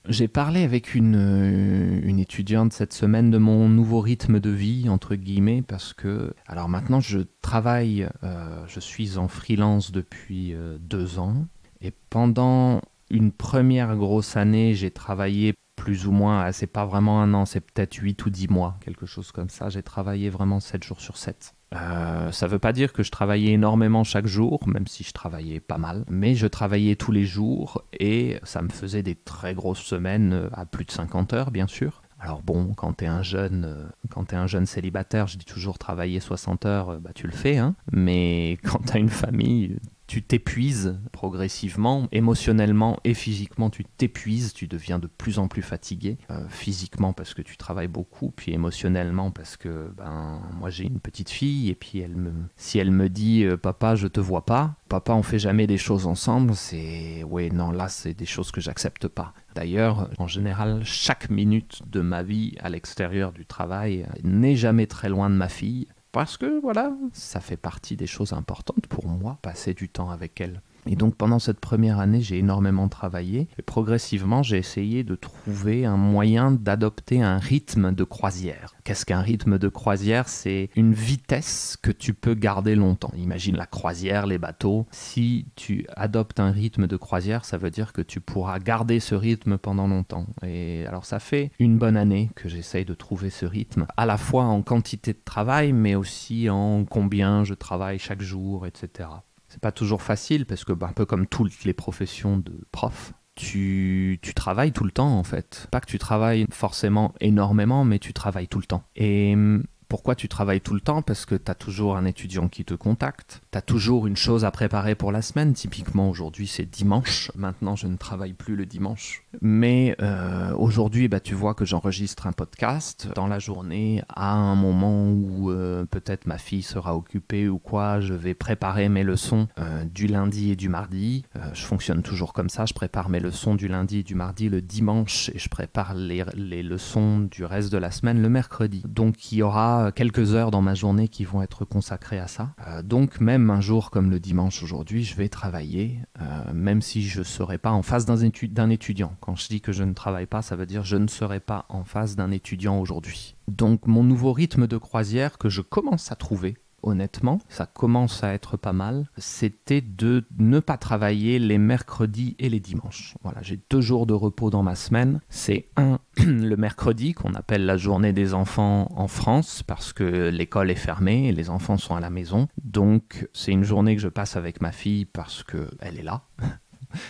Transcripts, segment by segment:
J'ai parlé avec une étudiante cette semaine de mon nouveau rythme de vie, entre guillemets, parce que, alors maintenant je travaille, je suis en freelance depuis 2 ans, et pendant une première grosse année, j'ai travaillé plus ou moins, c'est pas vraiment un an, c'est peut-être 8 ou 10 mois, quelque chose comme ça, j'ai travaillé vraiment 7 jours sur 7. Ça veut pas dire que je travaillais énormément chaque jour, même si je travaillais pas mal, mais je travaillais tous les jours et ça me faisait des très grosses semaines à plus de 50 heures, bien sûr. Alors bon, quand t'es un jeune célibataire, je dis toujours travailler 60 heures, bah tu le fais, hein. Mais quand t'as une famille, tu t'épuises progressivement, émotionnellement et physiquement, tu t'épuises, tu deviens de plus en plus fatigué, physiquement parce que tu travailles beaucoup, puis émotionnellement parce que moi j'ai une petite fille et puis si elle me dit papa je te vois pas, papa on fait jamais des choses ensemble, c'est ouais non là c'est des choses que j'accepte pas. D'ailleurs, en général, chaque minute de ma vie à l'extérieur du travail n'est jamais très loin de ma fille. Parce que voilà, ça fait partie des choses importantes pour moi, passer du temps avec elle. Et donc pendant cette première année, j'ai énormément travaillé et progressivement, j'ai essayé de trouver un moyen d'adopter un rythme de croisière. Qu'est-ce qu'un rythme de croisière? C'est une vitesse que tu peux garder longtemps. Imagine la croisière, les bateaux. Si tu adoptes un rythme de croisière, ça veut dire que tu pourras garder ce rythme pendant longtemps. Et alors ça fait une bonne année que j'essaye de trouver ce rythme, à la fois en quantité de travail, mais aussi en combien je travaille chaque jour, etc. C'est pas toujours facile parce que, un peu comme toutes les professions de prof, tu travailles tout le temps en fait. Pas que tu travailles forcément énormément, mais tu travailles tout le temps. Et pourquoi tu travailles tout le temps? Parce que tu as toujours un étudiant qui te contacte, tu as toujours une chose à préparer pour la semaine. Typiquement, aujourd'hui, c'est dimanche. Maintenant, je ne travaille plus le dimanche. Mais aujourd'hui, tu vois que j'enregistre un podcast. Dans la journée, à un moment où peut-être ma fille sera occupée ou quoi, je vais préparer mes leçons du lundi et du mardi. Je fonctionne toujours comme ça. Je prépare mes leçons du lundi et du mardi le dimanche et je prépare les leçons du reste de la semaine le mercredi. Donc, il y aura quelques heures dans ma journée qui vont être consacrées à ça. Donc même un jour comme le dimanche aujourd'hui, je vais travailler, même si je ne serai pas en face d'un étudiant. Quand je dis que je ne travaille pas, ça veut dire que je ne serai pas en face d'un étudiant aujourd'hui. Donc mon nouveau rythme de croisière que je commence à trouver, honnêtement, ça commence à être pas mal, c'était de ne pas travailler les mercredis et les dimanches. Voilà, j'ai 2 jours de repos dans ma semaine. C'est le mercredi, qu'on appelle la journée des enfants en France, parce que l'école est fermée et les enfants sont à la maison. Donc, c'est une journée que je passe avec ma fille parce qu'elle est là.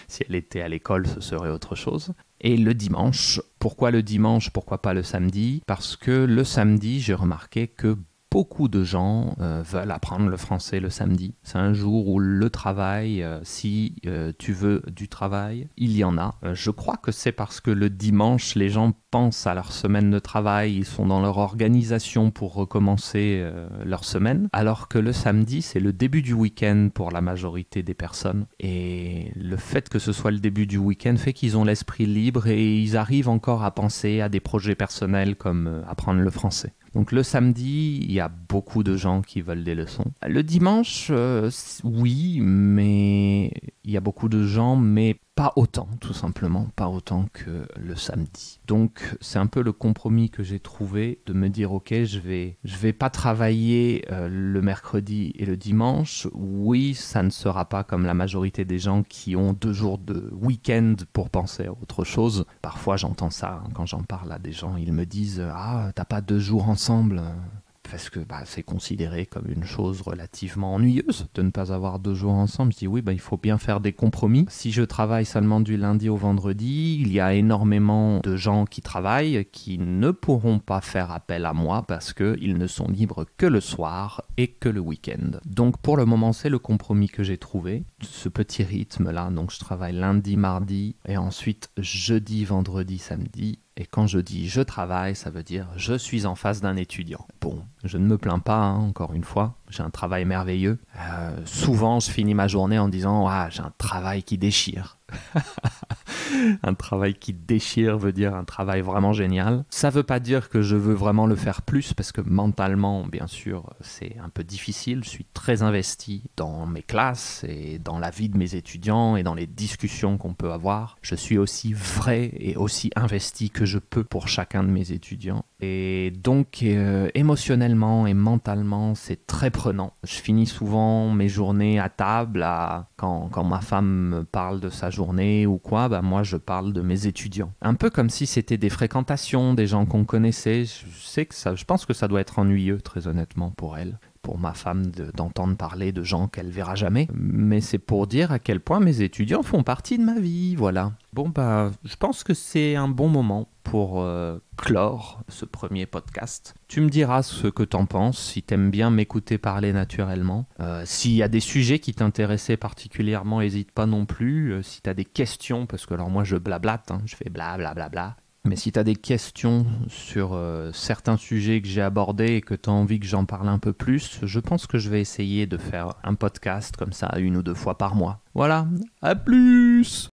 Si elle était à l'école, ce serait autre chose. Et le dimanche, pourquoi le dimanche, pourquoi pas le samedi? Parce que le samedi, j'ai remarqué que beaucoup de gens veulent apprendre le français le samedi. C'est un jour où le travail, si tu veux du travail, il y en a. Je crois que c'est parce que le dimanche, les gens pensent à leur semaine de travail, ils sont dans leur organisation pour recommencer leur semaine, alors que le samedi, c'est le début du week-end pour la majorité des personnes. Et le fait que ce soit le début du week-end fait qu'ils ont l'esprit libre et ils arrivent encore à penser à des projets personnels comme apprendre le français. Donc le samedi, il y a beaucoup de gens qui veulent des leçons. Le dimanche, oui, mais il y a beaucoup de gens, mais pas autant, tout simplement, pas autant que le samedi. Donc c'est un peu le compromis que j'ai trouvé de me dire ok, je vais pas travailler le mercredi et le dimanche. Oui, ça ne sera pas comme la majorité des gens qui ont 2 jours de week-end pour penser à autre chose. Parfois j'entends ça quand j'en parle à des gens, ils me disent ah t'as pas 2 jours ensemble. Parce que c'est considéré comme une chose relativement ennuyeuse de ne pas avoir 2 jours ensemble. Je dis oui, il faut bien faire des compromis. Si je travaille seulement du lundi au vendredi, il y a énormément de gens qui travaillent qui ne pourront pas faire appel à moi parce qu'ils ne sont libres que le soir et que le week-end. Donc pour le moment, c'est le compromis que j'ai trouvé. Ce petit rythme-là, donc je travaille lundi, mardi et ensuite jeudi, vendredi, samedi. Et quand je dis je travaille, ça veut dire je suis en face d'un étudiant. Bon, je ne me plains pas, encore une fois, j'ai un travail merveilleux. Souvent, je finis ma journée en disant ah, j'ai un travail qui déchire. Un travail qui déchire veut dire un travail vraiment génial. Ça veut pas dire que je veux vraiment le faire plus parce que mentalement, bien sûr, c'est un peu difficile. Je suis très investi dans mes classes et dans la vie de mes étudiants et dans les discussions qu'on peut avoir. Je suis aussi vrai et aussi investi que je peux pour chacun de mes étudiants. Et donc, émotionnellement et mentalement, c'est très prenant. Je finis souvent mes journées à table, quand ma femme me parle de sa journée ou quoi, bah moi je parle de mes étudiants. Un peu comme si c'était des fréquentations, des gens qu'on connaissait. Je pense que ça doit être ennuyeux, très honnêtement, pour elle. Pour ma femme d'entendre parler de gens qu'elle verra jamais. Mais c'est pour dire à quel point mes étudiants font partie de ma vie, voilà. Bon, bah, je pense que c'est un bon moment pour clore ce premier podcast. Tu me diras ce que t'en penses, si t'aimes bien m'écouter parler naturellement. S'il y a des sujets qui t'intéressaient particulièrement, n'hésite pas non plus. Si t'as des questions, parce que alors moi je blablate, je fais blablabla. Mais si tu as des questions sur certains sujets que j'ai abordés et que tu as envie que j'en parle un peu plus, je pense que je vais essayer de faire un podcast comme ça 1 ou 2 fois par mois. Voilà, à plus!